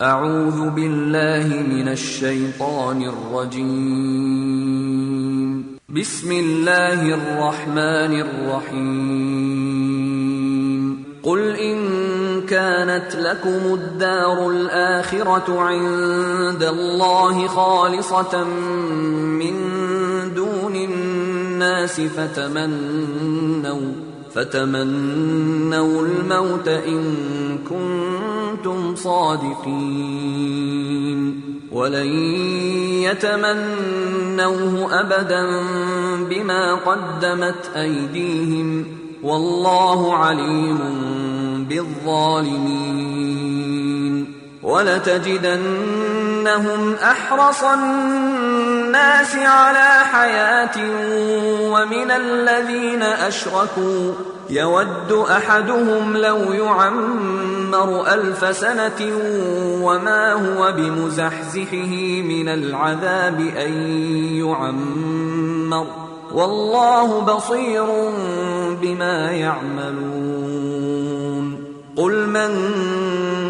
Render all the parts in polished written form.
أعوذ بالله من الشيطان الرجيم. بسم الله الرحمن الرحيم. قل إن كانت لكم الدار الآخرة عند الله خالصة من دون الناس فتمنوا الموت إن كنتم صادقين، ولن يتمنوه أبدا بما قدمت أيديهم، والله عليم بالظالمين. ولتجدنهم أحرص الناس على حياة ومن الذين أشركوا يود أحدهم لو يعمر 1000 سنة وما هو بمزحزحه من العذاب أن يعمر، والله بصير بما يعملون. قل من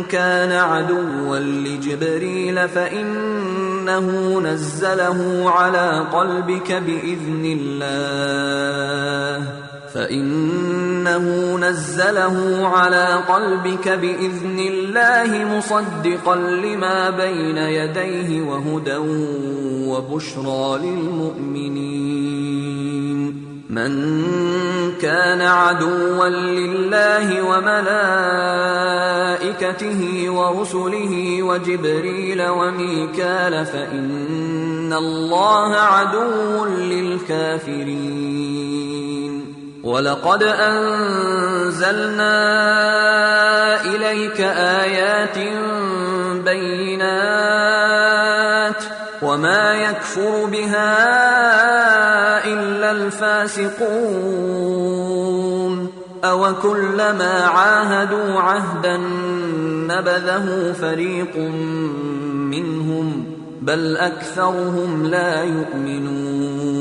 كان عدوا لجبريل فإنه نزله على قلبك بإذن الله مصدقا لما بين يديه وهدى وبشرى للمؤمنين. من كان عدوا لله وملائكته ورسله وجبريل وميكال فإن الله عدو للكافرين. ولقد أنزلنا إليك آيات بينات وما يكفر بها إلا الفاسقون. أوكلما عاهدوا عهدا نبذه فريق منهم بل أكثرهم لا يؤمنون.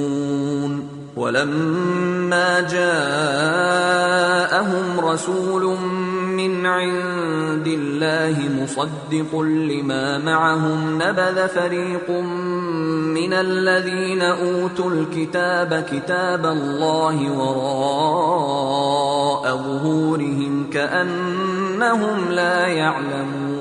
ولما جاءهم رسول من عند الله مصدق لما معهم نبذ فريق من الذين أوتوا الكتاب كتاب الله وراء ظهورهم كأنهم لا يعلمون.